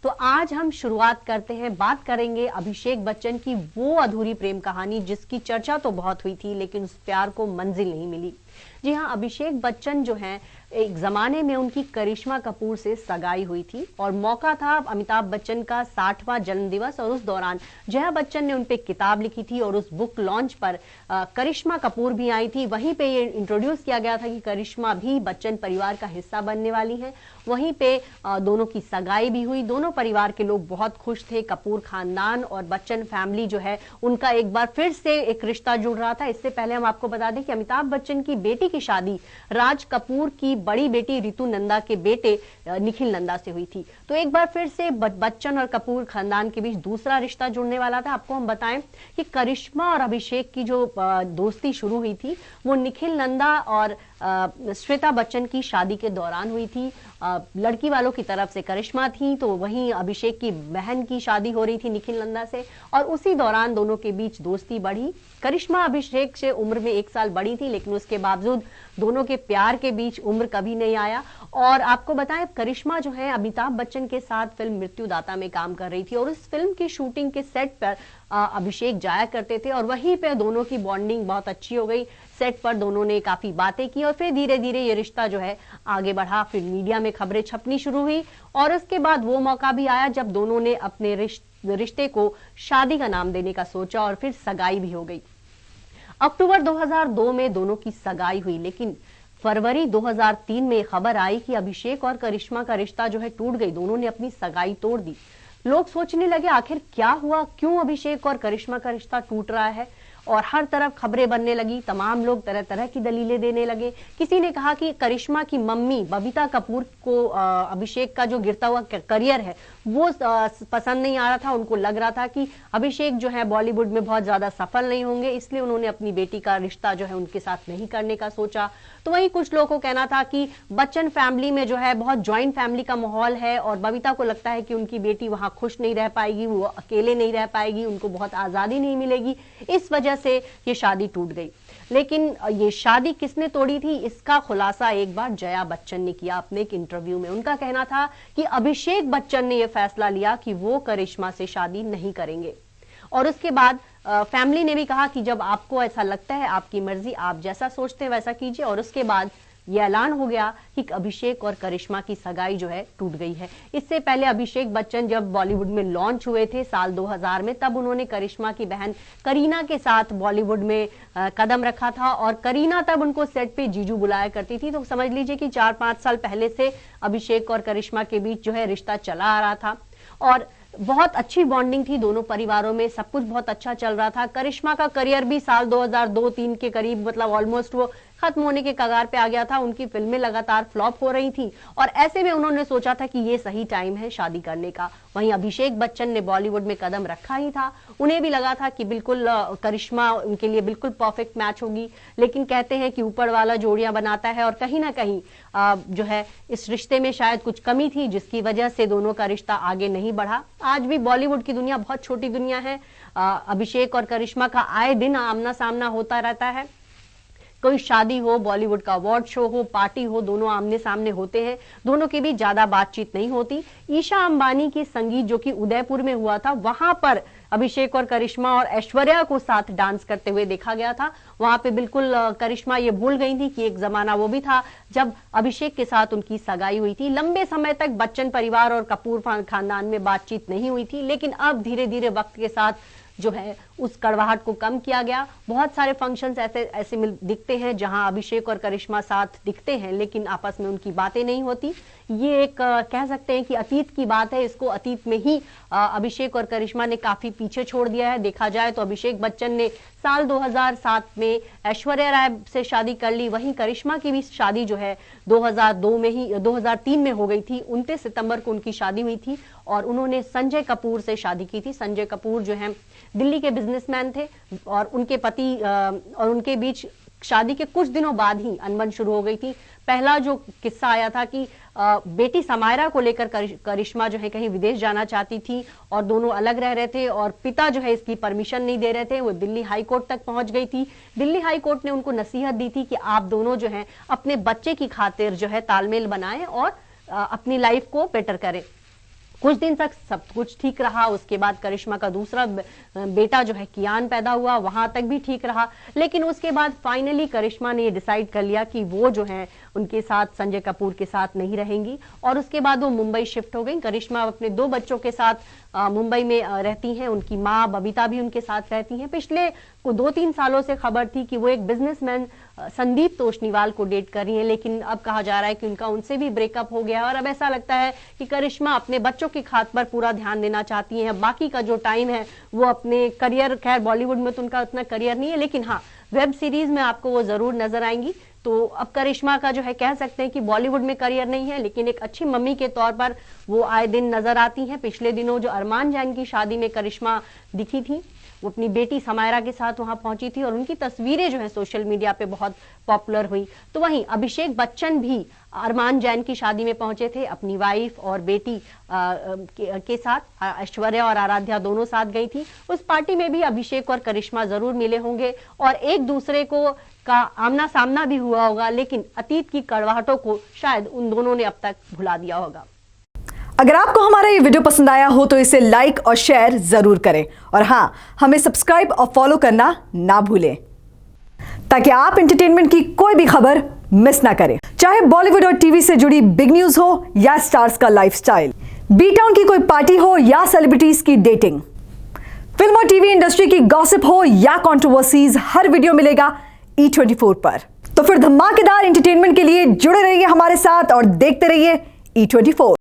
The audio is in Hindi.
तो आज हम शुरुआत करते हैं, बात करेंगे अभिषेक बच्चन की वो अधूरी प्रेम कहानी जिसकी चर्चा तो बहुत हुई थी लेकिन उस प्यार को मंजिल नहीं मिली। जी हाँ, अभिषेक बच्चन जो हैं, एक जमाने में उनकी करिश्मा कपूर से सगाई हुई थी और मौका था अमिताभ बच्चन का 60वां जन्मदिवस और उस दौरान जया बच्चन ने उनपे किताब लिखी थी और उस बुक लॉन्च पर करिश्मा कपूर भी आई थी। वहीं पे ये इंट्रोड्यूस किया गया था कि करिश्मा भी बच्चन परिवार का हिस्सा बनने वाली हैं। वहीं पे दोनों की सगाई भी हुई। दोनों परिवार के लोग बहुत खुश थे। कपूर खानदान और बच्चन फैमिली जो है उनका एक बार फिर से एक रिश्ता जुड़ रहा था। इससे पहले हम आपको बता दें कि अमिताभ बच्चन की बेटी की शादी राज कपूर की बड़ी बेटी रितु नंदा के बेटे निखिल नंदा से हुई थी। तो एक बार फिर से बच्चन और कपूर खानदान के बीच दूसरा रिश्ता जुड़ने वाला था। आपको हम बताएं कि करिश्मा और अभिषेक की जो दोस्ती शुरू हुई थी वो निखिल नंदा और श्वेता बच्चन की शादी के दौरान हुई थी। लड़की वालों की तरफ से करिश्मा थी, तो वहीं अभिषेक की बहन की शादी हो रही थी निखिल नंदा से और उसी दौरान दोनों के बीच दोस्ती बढ़ी। करिश्मा अभिषेक से उम्र में 1 साल बड़ी थी लेकिन उसके बावजूद दोनों के प्यार के बीच उम्र कभी नहीं आया। और आपको बताएं, करिश्मा जो है अमिताभ बच्चन के साथ फिल्म मृत्युदाता में काम कर रही थी और उस फिल्म की शूटिंग के सेट पर अभिषेक जाया करते थे और वहीं पे दोनों की बॉन्डिंग बहुत अच्छी हो गई। सेट पर दोनों ने काफी बातें की और फिर धीरे धीरे ये रिश्ता जो है आगे बढ़ा। फिर मीडिया में खबरें छपनी शुरू हुई और उसके बाद वो मौका भी आया जब दोनों ने अपने रिश्ते को शादी का नाम देने का सोचा और फिर सगाई भी हो गई। अक्टूबर 2002 में दोनों की सगाई हुई लेकिन फरवरी 2003 में खबर आई कि अभिषेक और करिश्मा का रिश्ता जो है टूट गई। दोनों ने अपनी सगाई तोड़ दी। लोग सोचने लगे आखिर क्या हुआ, क्यों अभिषेक और करिश्मा का रिश्ता टूट रहा है और हर तरफ खबरें बनने लगी। तमाम लोग तरह तरह की दलीलें देने लगे। किसी ने कहा कि करिश्मा की मम्मी बबीता कपूर को अभिषेक का जो गिरता हुआ करियर है वो पसंद नहीं आ रहा था। उनको लग रहा था कि अभिषेक जो है बॉलीवुड में बहुत ज्यादा सफल नहीं होंगे, इसलिए उन्होंने अपनी बेटी का रिश्ता जो है उनके साथ नहीं करने का सोचा। तो वहीं कुछ लोगों को कहना था कि बच्चन फैमिली में जो है बहुत ज्वाइंट फैमिली का माहौल है और बबीता को लगता है कि उनकी बेटी वहां खुश नहीं रह पाएगी, वो अकेले नहीं रह पाएगी, उनको बहुत आजादी नहीं मिलेगी, इस वजह से ये शादी टूट गई। लेकिन ये शादी किसने तोड़ी थी, इसका खुलासा एक बार जया बच्चन ने किया अपने एक इंटरव्यू में। उनका कहना था कि अभिषेक बच्चन ने यह फैसला लिया कि वो करिश्मा से शादी नहीं करेंगे और उसके बाद फैमिली ने भी कहा कि जब आपको ऐसा लगता है आपकी मर्जी, आप जैसा सोचते हैं वैसा कीजिए। और उसके बाद यह ऐलान हो गया कि अभिषेक और करिश्मा की सगाई जो है टूट गई है। इससे पहले अभिषेक बच्चन जब बॉलीवुड में लॉन्च हुए थे साल 2000 में, तब उन्होंने करिश्मा की बहन करीना के साथ बॉलीवुड में कदम रखा था और करीना तब उनको सेट पे जीजू बुलाया करती थी। तो समझ लीजिए कि 4-5 साल पहले से अभिषेक और करिश्मा के बीच जो है रिश्ता चला आ रहा था और बहुत अच्छी बॉन्डिंग थी दोनों परिवारों में, सब कुछ बहुत अच्छा चल रहा था। करिश्मा का करियर भी साल 2002-3 के करीब मतलब ऑलमोस्ट वो खत्म होने के कगार पे आ गया था। उनकी फिल्में लगातार फ्लॉप हो रही थी और ऐसे में उन्होंने सोचा था कि ये सही टाइम है शादी करने का। वहीं अभिषेक बच्चन ने बॉलीवुड में कदम रखा ही था, उन्हें भी लगा था कि बिल्कुल करिश्मा उनके लिए बिल्कुल परफेक्ट मैच होगी। लेकिन कहते हैं कि ऊपर वाला जोड़ियां बनाता है और कहीं ना कहीं जो है इस रिश्ते में शायद कुछ कमी थी जिसकी वजह से दोनों का रिश्ता आगे नहीं बढ़ा। आज भी बॉलीवुड की दुनिया बहुत छोटी दुनिया है। अभिषेक और करिश्मा का आए दिन आमना सामना होता रहता है। कोई शादी हो, बॉलीवुड का अवार्ड शो हो, पार्टी हो, दोनों आमने सामने होते हैं। दोनों के बीच ज्यादा बातचीत नहीं होती। ईशा अंबानी की संगीत जो कि उदयपुर में हुआ था, वहां पर अभिषेक और करिश्मा और ऐश्वर्या को साथ डांस करते हुए देखा गया था। वहां पे बिल्कुल करिश्मा ये भूल गई थी कि एक जमाना वो भी था जब अभिषेक के साथ उनकी सगाई हुई थी। लंबे समय तक बच्चन परिवार और कपूर खानदान में बातचीत नहीं हुई थी, लेकिन अब धीरे धीरे वक्त के साथ जो है उस कड़वाहट को कम किया गया। बहुत सारे फंक्शंस ऐसे दिखते हैं जहां अभिषेक और करिश्मा साथ दिखते हैं लेकिन आपस में उनकी बातें नहीं होती। ये एक कह सकते हैं कि अतीत की बात है। इसको अतीत में ही अभिषेक और करिश्मा ने काफी पीछे छोड़ दिया है। देखा जाए तो अभिषेक बच्चन ने साल 2007 में ऐश्वर्या राय से शादी कर ली। वहीं करिश्मा की भी शादी जो है 2003 में हो गई थी। 29 सितंबर को उनकी शादी हुई थी और उन्होंने संजय कपूर से शादी की थी। संजय कपूर जो है दिल्ली के बिजनेसमैन थे और उनके पति और उनके बीच शादी के कुछ दिनों बाद ही अनबन शुरू हो गई थी। पहला जो किस्सा आया था कि बेटी समायरा को लेकर करिश्मा जो है कहीं विदेश जाना चाहती थी और दोनों अलग रह रहे थे और पिता जो है इसकी परमिशन नहीं दे रहे थे। वो दिल्ली हाई कोर्ट तक पहुंच गई थी। दिल्ली हाई कोर्ट ने उनको नसीहत दी थी कि आप दोनों जो है अपने बच्चे की खातिर जो है तालमेल बनाएं और अपनी लाइफ को बेटर करें। कुछ दिन तक सब कुछ ठीक रहा। उसके बाद करिश्मा का दूसरा बेटा जो है कियान पैदा हुआ, वहां तक भी ठीक रहा। लेकिन उसके बाद फाइनली करिश्मा ने ये डिसाइड कर लिया कि वो जो है उनके साथ, संजय कपूर के साथ नहीं रहेंगी, और उसके बाद वो मुंबई शिफ्ट हो गई। करिश्मा अपने 2 बच्चों के साथ मुंबई में रहती हैं। उनकी माँ बबीता भी उनके साथ रहती हैं। पिछले 2-3 सालों से खबर थी कि वो एक बिजनेसमैन संदीप तोषनीवाल को डेट कर रही हैं, लेकिन अब कहा जा रहा है कि उनका उनसे भी ब्रेकअप हो गया, और अब ऐसा लगता है कि करिश्मा अपने बच्चों की खात पर पूरा ध्यान देना चाहती हैं। बाकी का जो टाइम है वो अपने करियर, खैर बॉलीवुड में तो उनका उतना करियर नहीं है, लेकिन हाँ, वेब सीरीज में आपको वो जरूर नजर आएंगी। तो अब करिश्मा का जो है, कह सकते हैं कि बॉलीवुड में करियर नहीं है, लेकिन एक अच्छी मम्मी के तौर पर वो आए दिन नजर आती हैं। पिछले दिनों जो अरमान जान की शादी में करिश्मा दिखी थी, वो अपनी बेटी समायरा के साथ वहां पहुंची थी, और उनकी तस्वीरें जो है सोशल मीडिया पे बहुत पॉपुलर हुई। तो वहीं अभिषेक बच्चन भी अरमान जैन की शादी में पहुंचे थे, अपनी वाइफ और बेटी के साथ। ऐश्वर्या और आराध्या दोनों साथ गई थी। उस पार्टी में भी अभिषेक और करिश्मा जरूर मिले होंगे, और एक दूसरे को का आमना सामना भी हुआ होगा, लेकिन अतीत की कड़वाहटों को शायद उन दोनों ने अब तक भुला दिया होगा। अगर आपको हमारा ये वीडियो पसंद आया हो तो इसे लाइक और शेयर जरूर करें, और हाँ, हमें सब्सक्राइब और फॉलो करना ना भूलें, ताकि आप एंटरटेनमेंट की कोई भी खबर मिस ना करें। चाहे बॉलीवुड और टीवी से जुड़ी बिग न्यूज हो या स्टार्स का लाइफस्टाइल, बी टाउन की कोई पार्टी हो या सेलिब्रिटीज की डेटिंग, फिल्म और टीवी इंडस्ट्री की गॉसिप हो या कंट्रोवर्सीज, हर वीडियो मिलेगा E24 पर। तो फिर धमाकेदार एंटरटेनमेंट के लिए जुड़े रहिए हमारे साथ और देखते रहिए E24।